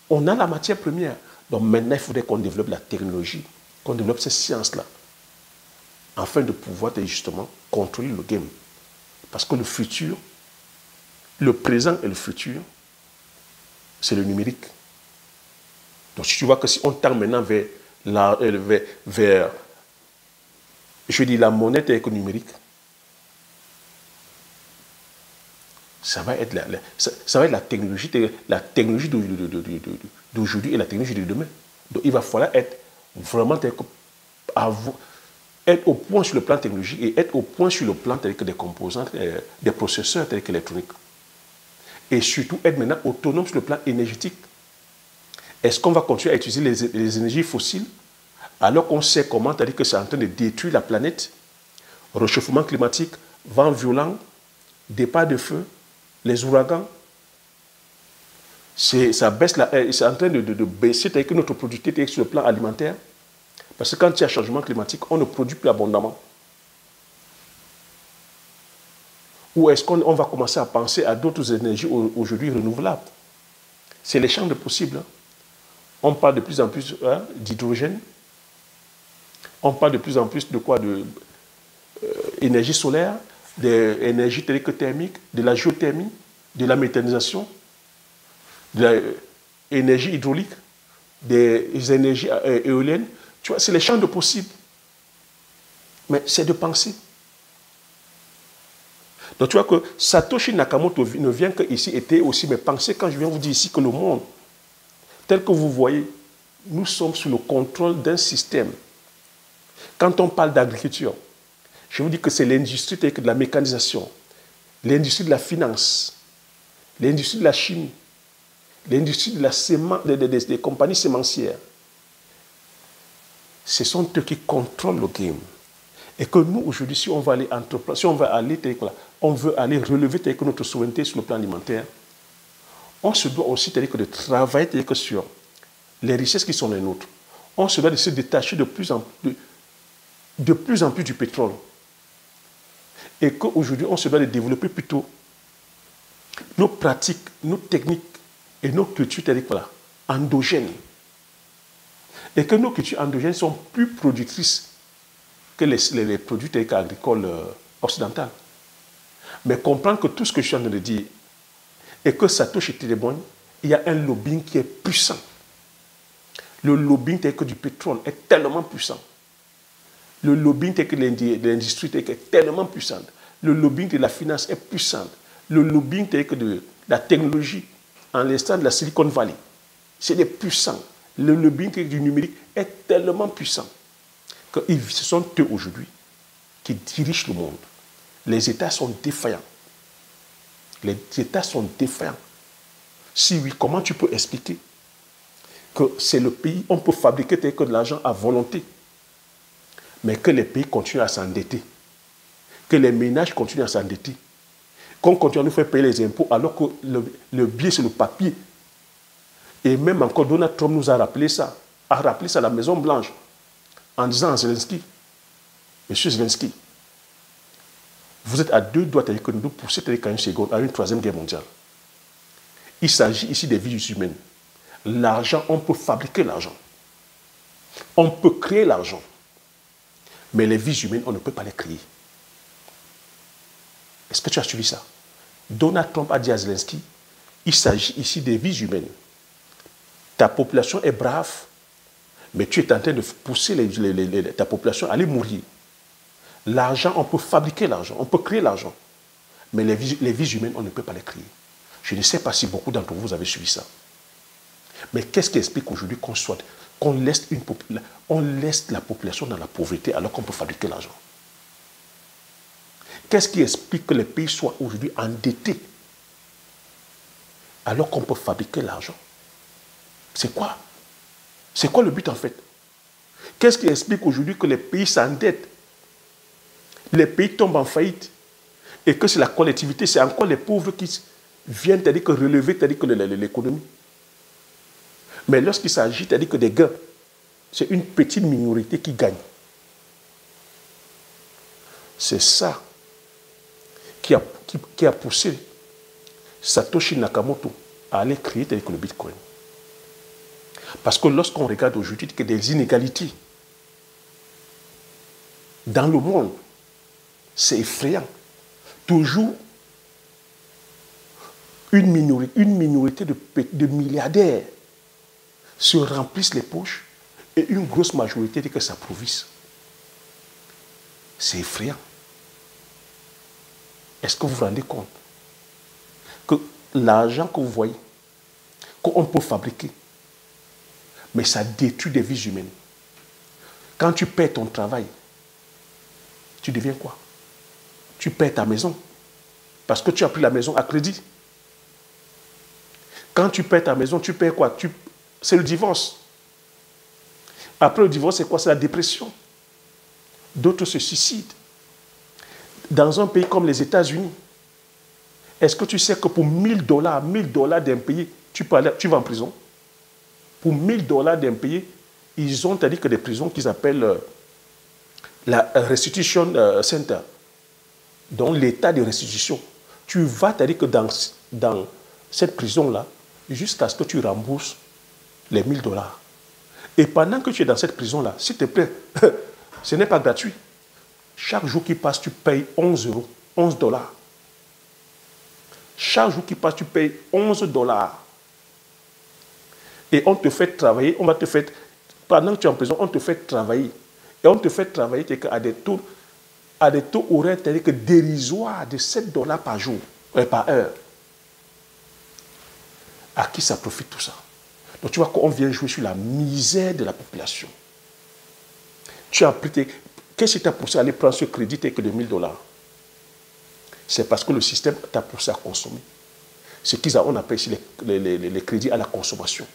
on a la matière première. Donc maintenant, il faudrait qu'on développe la technologie, qu'on développe ces sciences-là, afin de pouvoir justement contrôler le game. Parce que le futur, le présent et le futur, c'est le numérique. Donc si tu vois que si on tend maintenant vers je dis la monnaie numérique, ça va être la technologie d'aujourd'hui et la technologie de demain. Donc il va falloir être vraiment être au point sur le plan technologique et être au point sur le plan des composants, des processeurs tels qu'électroniques. Et surtout être maintenant autonome sur le plan énergétique. Est-ce qu'on va continuer à utiliser les énergies fossiles alors qu'on sait comment, c'est-à-dire que c'est en train de détruire la planète, réchauffement climatique, vent violent, départ de feu, les ouragans, ça baisse, c'est en train de baisser avec notre productivité sur le plan alimentaire. Parce que quand il y a changement climatique, on ne produit plus abondamment. Ou est-ce qu'on va commencer à penser à d'autres énergies aujourd'hui renouvelables? C'est les champs de possibles. On parle de plus en plus d'hydrogène. On parle de plus en plus de quoi? Énergie solaire, d'énergie thermique, de la géothermie, de la méthanisation, de l'énergie hydraulique, des énergies éoliennes. Tu vois, c'est les champs de possibles. Mais c'est de penser. Donc tu vois que Satoshi Nakamoto ne vient qu'ici était aussi, mais pensez quand je viens vous dire ici que le monde, tel que vous voyez, nous sommes sous le contrôle d'un système. Quand on parle d'agriculture, je vous dis que c'est l'industrie de la mécanisation, l'industrie de la finance, l'industrie de la chimie, l'industrie de la des compagnies sémencières. Ce sont eux qui contrôlent le game. Et que nous, aujourd'hui, si on va aller entreprendre, si on va aller, on veut aller relever notre souveraineté sur le plan alimentaire, on se doit aussi de travailler sur les richesses qui sont les nôtres. On se doit de se détacher de plus en plus du pétrole. Et qu'aujourd'hui, on se doit de développer plutôt nos pratiques, nos techniques et nos cultures, c'est-à-dire voilà, endogènes. Et que nos cultures endogènes sont plus productrices que les produits agricoles occidentaux. Mais comprendre que tout ce que je suis en train de dire, et que Satoshi Tedebon, il y a un lobbying qui est puissant. Le lobbying tel que du pétrole est tellement puissant. Le lobbying tel que de l'industrie est tellement puissant. Le lobbying de la finance est puissant. Le lobbying tel que de la technologie, en l'instant de la Silicon Valley, c'est des puissants. Le lobbying du numérique est tellement puissant que ce sont eux aujourd'hui qui dirigent le monde. Les États sont défaillants. Les États sont défaillants. Si oui, comment tu peux expliquer que c'est le pays, on peut fabriquer tel que de l'argent à volonté, mais que les pays continuent à s'endetter, que les ménages continuent à s'endetter, qu'on continue à nous faire payer les impôts alors que le billet c'est le papier. Et même encore Donald Trump nous a rappelé ça à la Maison Blanche, en disant à Zelensky, Monsieur Zelensky, vous êtes à deux doigts de nous pousser à une seconde, à une troisième guerre mondiale. Il s'agit ici des vies humaines. L'argent, on peut fabriquer l'argent. On peut créer l'argent. Mais les vies humaines, on ne peut pas les créer. Est-ce que tu as suivi ça? Donald Trump a dit à Zelensky, il s'agit ici des vies humaines. Ta population est brave, mais tu es en train de pousser ta population à aller mourir. L'argent, on peut fabriquer l'argent, on peut créer l'argent. Mais les vies humaines, on ne peut pas les créer. Je ne sais pas si beaucoup d'entre vous avez suivi ça. Mais qu'est-ce qui explique aujourd'hui qu'on laisse la population dans la pauvreté alors qu'on peut fabriquer l'argent? Qu'est-ce qui explique que les pays soient aujourd'hui endettés alors qu'on peut fabriquer l'argent? C'est quoi? C'est quoi le but en fait? Qu'est-ce qui explique aujourd'hui que les pays s'endettent? Les pays tombent en faillite et que c'est la collectivité, c'est encore les pauvres qui viennent, c'est-à-dire que relever, c'est-à-dire que l'économie. Mais lorsqu'il s'agit, c'est-à-dire que des gains, c'est une petite minorité qui gagne. C'est ça qui a poussé Satoshi Nakamoto à aller créer, c'est-à-dire que le Bitcoin. Parce que lorsqu'on regarde aujourd'hui qu'il y a des inégalités dans le monde, c'est effrayant. Toujours une minorité de milliardaires se remplissent les poches et une grosse majorité dit que ça s'approvise. C'est effrayant. Est-ce que vous vous rendez compte que l'argent que vous voyez, qu'on peut fabriquer, mais ça détruit des vies humaines. Quand tu perds ton travail, tu deviens quoi? Tu perds ta maison parce que tu as pris la maison à crédit. Quand tu perds ta maison, tu perds quoi? C'est le divorce. Après le divorce, c'est quoi? C'est la dépression. D'autres se suicident. Dans un pays comme les États-Unis, est-ce que tu sais que pour $1000 d'impayés, tu vas en prison? Pour $1000 d'impayés, ils ont dit que des prisons qu'ils appellent la Restitution Center, donc l'état de restitution. Tu vas, c'est-à-dire que dans cette prison-là, jusqu'à ce que tu rembourses les $1000. Et pendant que tu es dans cette prison-là, s'il te plaît, ce n'est pas gratuit. Chaque jour qui passe, tu payes 11 €, $11. Chaque jour qui passe, tu payes $11. Et on te fait travailler, pendant que tu es en prison, on te fait travailler. Et on te fait travailler à des taux horaires dérisoires de $7 par jour, par heure. À qui ça profite tout ça? Donc tu vois qu'on vient jouer sur la misère de la population. Tu as pris qu'est-ce qui t'a poussé à aller prendre ce crédit que de $1000? C'est parce que le système t'a poussé à consommer. Ce qu'on appelle ici les crédits à la consommation.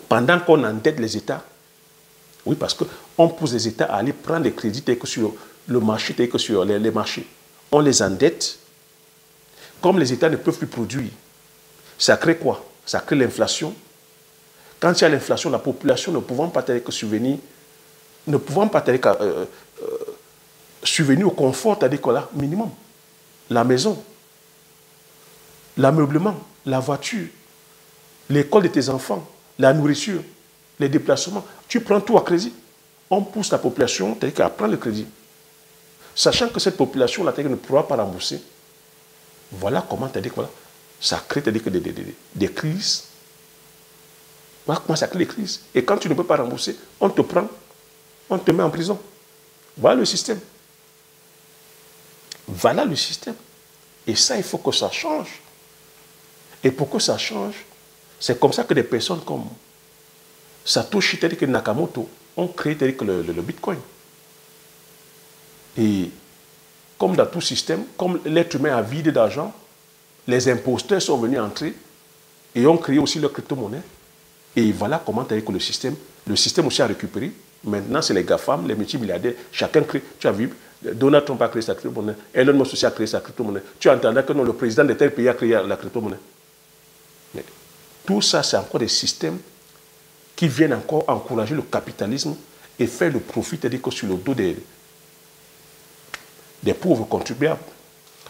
Pendant qu'on endette les États, oui, parce qu'on pousse les États à aller prendre des crédits que sur le marché, que sur les marchés. On les endette. Comme les États ne peuvent plus produire, ça crée quoi? Ça crée l'inflation. Quand il y a l'inflation, la population ne pouvant pas subvenir au confort, c'est-à-dire que là, minimum. La maison, l'ameublement, la voiture, l'école de tes enfants, la nourriture, les déplacements. Tu prends tout à crédit. On pousse la population à prendre le crédit. Sachant que cette population ne pourra pas rembourser. Voilà comment voilà, ça crée des crises. Voilà comment ça crée des crises. Et quand tu ne peux pas rembourser, on te prend, on te met en prison. Voilà le système. Voilà le système. Et ça, il faut que ça change. Et pour que ça change, c'est comme ça que des personnes comme Satoshi Nakamoto ont créé le Bitcoin. Et comme dans tout système, comme l'être humain a vidé d'argent, les imposteurs sont venus entrer et ont créé aussi leur crypto-monnaie. Et voilà comment que le système aussi a récupéré. Maintenant, c'est les GAFAM, les multimilliardaires, chacun crée. Tu as vu, Donald Trump a créé sa crypto-monnaie, Elon Musk aussi a créé sa crypto-monnaie. Tu entendais que non, le président de tel pays a créé la crypto-monnaie. Mais tout ça, c'est encore des systèmes qui viennent encore encourager le capitalisme et faire le profit, c'est-à-dire que sur le dos des pauvres contribuables.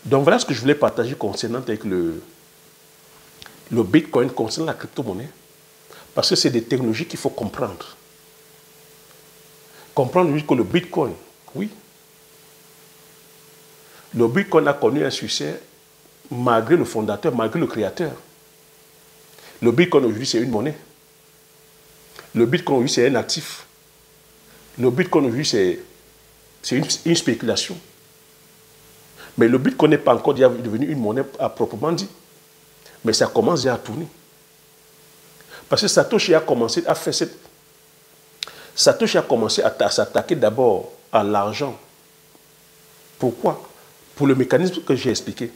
Donc voilà ce que je voulais partager concernant avec le Bitcoin, concernant la crypto-monnaie. Parce que c'est des technologies qu'il faut comprendre. Comprendre que le Bitcoin, oui, le Bitcoin a connu un succès malgré le fondateur, malgré le créateur. Le Bitcoin aujourd'hui, c'est une monnaie. Le Bitcoin aujourd'hui, c'est un actif. Le Bitcoin aujourd'hui, c'est une spéculation. Mais le Bitcoin n'est pas encore devenu une monnaie à proprement dit. Mais ça commence déjà à tourner. Parce que Satoshi a commencé à faire Satoshi a commencé à s'attaquer d'abord à l'argent. Pourquoi? Pour le mécanisme que j'ai expliqué.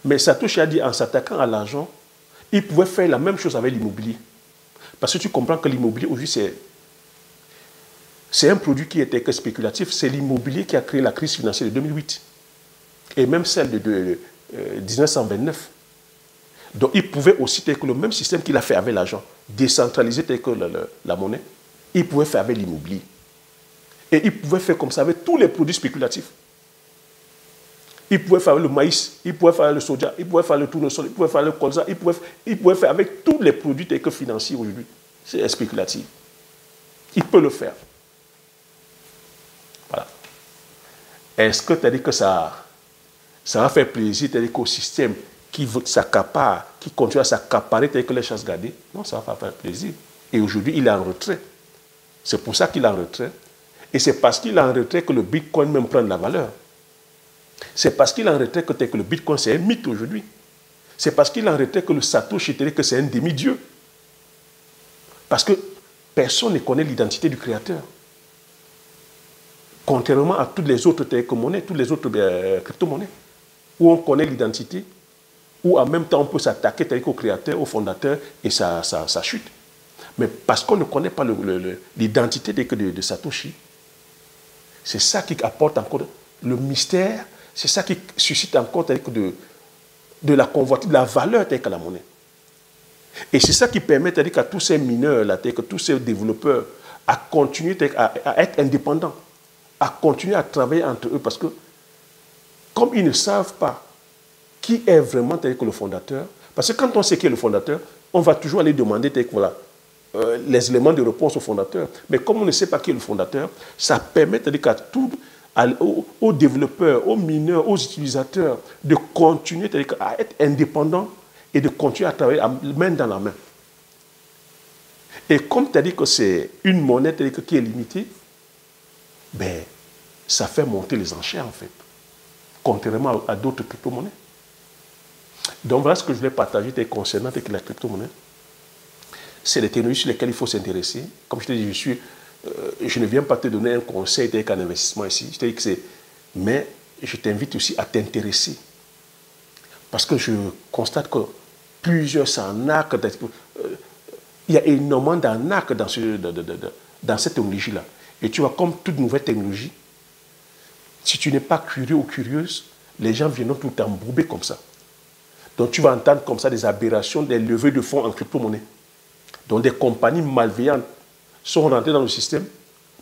Mais Satoshi a dit en s'attaquant à l'argent, il pouvait faire la même chose avec l'immobilier. Parce que tu comprends que l'immobilier aujourd'hui, c'est un produit qui était que spéculatif. C'est l'immobilier qui a créé la crise financière de 2008. Et même celle de 1929. Donc il pouvait aussi, tel que le même système qu'il a fait avec l'argent, décentraliser tel que la monnaie, il pouvait faire avec l'immobilier. Et il pouvait faire comme ça avec tous les produits spéculatifs. Il pouvait faire avec le maïs, il pouvait faire avec le soja, il pouvait faire le tournesol, il pouvait faire le colza, il pouvait faire avec tous les produits tels que financiers aujourd'hui. C'est spéculatif. Il peut le faire. Voilà. Est-ce que tu as dit que ça va faire plaisir, c'est-à-dire qu'au système qui s'accapare, qui continue à s'accaparer, c'est-à-dire que les chasses gardées? Non, ça ne va pas faire plaisir. Et aujourd'hui, il est en retrait. C'est pour ça qu'il est en retrait. Et c'est parce qu'il est en retrait que le Bitcoin même prend de la valeur. C'est parce qu'il est en retrait que le Bitcoin, c'est un mythe aujourd'hui. C'est parce qu'il est en retrait que le Satoshi, c'est-à-dire que c'est un demi-dieu. Parce que personne ne connaît l'identité du créateur. Contrairement à toutes les autres monnaies, toutes les autres crypto-monnaies, où on connaît l'identité, où en même temps on peut s'attaquer au créateur, au fondateur, et ça chute. Mais parce qu'on ne connaît pas l'identité de Satoshi, c'est ça qui apporte encore le mystère, c'est ça qui suscite encore de la convoitise, de la valeur à la monnaie. Et c'est ça qui permet à tous ces mineurs, tous ces développeurs, à continuer à être indépendants, à continuer à travailler entre eux, parce que comme ils ne savent pas qui est vraiment le fondateur, parce que quand on sait qui est le fondateur, on va toujours aller demander voilà, les éléments de réponse au fondateur. Mais comme on ne sait pas qui est le fondateur, ça permet aux développeurs, aux mineurs, aux utilisateurs de continuer à être indépendants et de continuer à travailler main dans la main. Et comme tu as dit que c'est une monnaie qui est limitée, ben, ça fait monter les enchères en fait, contrairement à d'autres crypto-monnaies. Donc voilà ce que je voulais partager concernant la crypto-monnaie. C'est les technologies sur lesquelles il faut s'intéresser. Comme je te dis, je ne viens pas te donner un conseil qu'un investissement ici. Je te dis que mais je t'invite aussi à t'intéresser. Parce que je constate que plusieurs s'arnaquent. Il y a énormément d'arnaques dans cette technologie-là. Et tu vois, comme toute nouvelle technologie, si tu n'es pas curieux ou curieuse, les gens viennent tout t'embourber comme ça. Donc tu vas entendre comme ça des aberrations, des levées de fonds en crypto-monnaie. Donc des compagnies malveillantes sont rentrées dans le système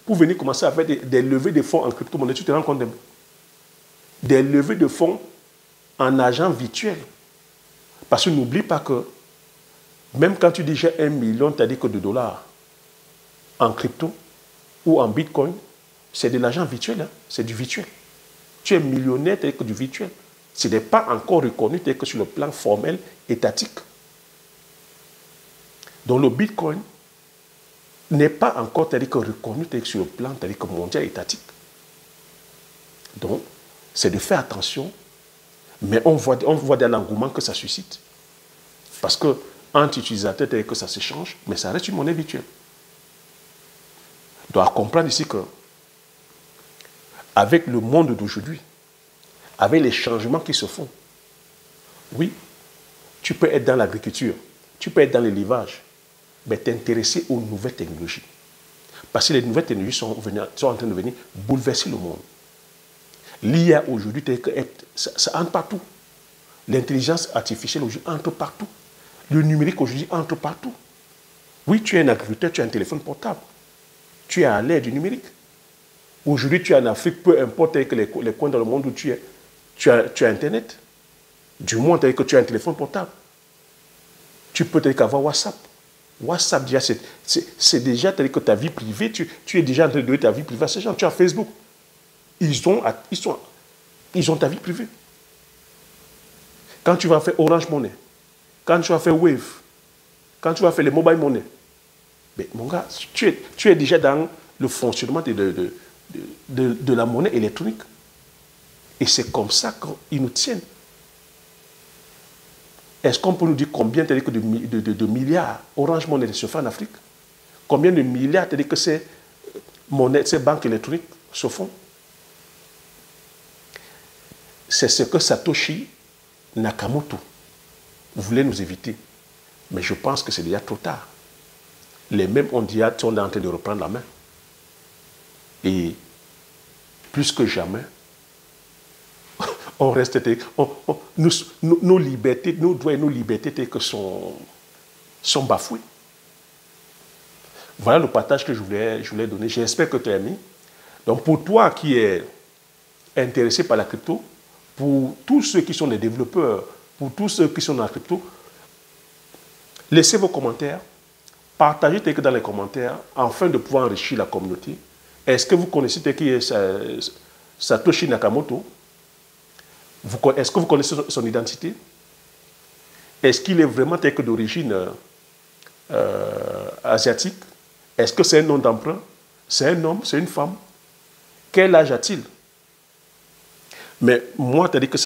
pour venir commencer à faire des levées de fonds en crypto-monnaie. Tu te rends compte des levées de fonds en argent virtuel. Parce que n'oublie pas que Même quand tu dis j'ai 1 million, tu as dit que de dollars en crypto ou en bitcoin, c'est de l'argent virtuel, hein? C'est du virtuel. Tu es millionnaire, tu as que du virtuel. Ce n'est pas encore reconnu que sur le plan formel, étatique. Donc le bitcoin n'est pas encore reconnu sur le plan mondial, étatique. Donc, c'est de faire attention, mais on voit de l'engouement que ça suscite. Parce que entre utilisateurs, que ça s'échange, mais ça reste une monnaie virtuelle. On doit comprendre ici que, avec le monde d'aujourd'hui, avec les changements qui se font, oui, tu peux être dans l'agriculture, tu peux être dans l'élevage, mais t'intéresser aux nouvelles technologies. Parce que les nouvelles technologies sont en train de venir bouleverser le monde. L'IA aujourd'hui, ça entre partout. L'intelligence artificielle aujourd'hui entre partout. Le numérique aujourd'hui entre partout. Oui, tu es un agriculteur, tu as un téléphone portable. Tu es à l'ère du numérique. Aujourd'hui, tu es en Afrique, peu importe les coins dans le monde où tu es, tu as Internet. Du moins, que tu as un téléphone portable. Tu peux avoir WhatsApp. WhatsApp, déjà, c'est déjà que ta vie privée, tu es déjà en train de donner ta vie privée à ces gens. Tu as Facebook. Ils ont ta vie privée. Quand tu vas faire Orange Money, quand tu vas faire Wave, quand tu vas faire les mobile money, mais mon gars, tu es déjà dans le fonctionnement de la monnaie électronique. Et c'est comme ça qu'ils nous tiennent. Est-ce qu'on peut nous dire combien de milliards Orange Money se fait en Afrique? Combien de milliards que ces banques électroniques se font? C'est ce que Satoshi Nakamoto voulait nous éviter. Mais je pense que c'est déjà trop tard. Les mêmes sont en train de reprendre la main. Et plus que jamais, on reste, nos libertés, nos droits et nos libertés sont bafoués. Voilà le partage que je voulais donner. J'espère que tu as aimé. Donc pour toi qui es intéressé par la crypto, pour tous ceux qui sont des développeurs, pour tous ceux qui sont dans la crypto, laissez vos commentaires, partagez dans les commentaires afin de pouvoir enrichir la communauté. Est-ce que vous connaissez qui est Satoshi Nakamoto? Est-ce que vous connaissez son identité? Est-ce qu'il est vraiment d'origine asiatique? Est-ce que c'est un nom d'emprunt? C'est un homme? C'est une femme? Quel âge a-t-il? Mais moi, tu as dit que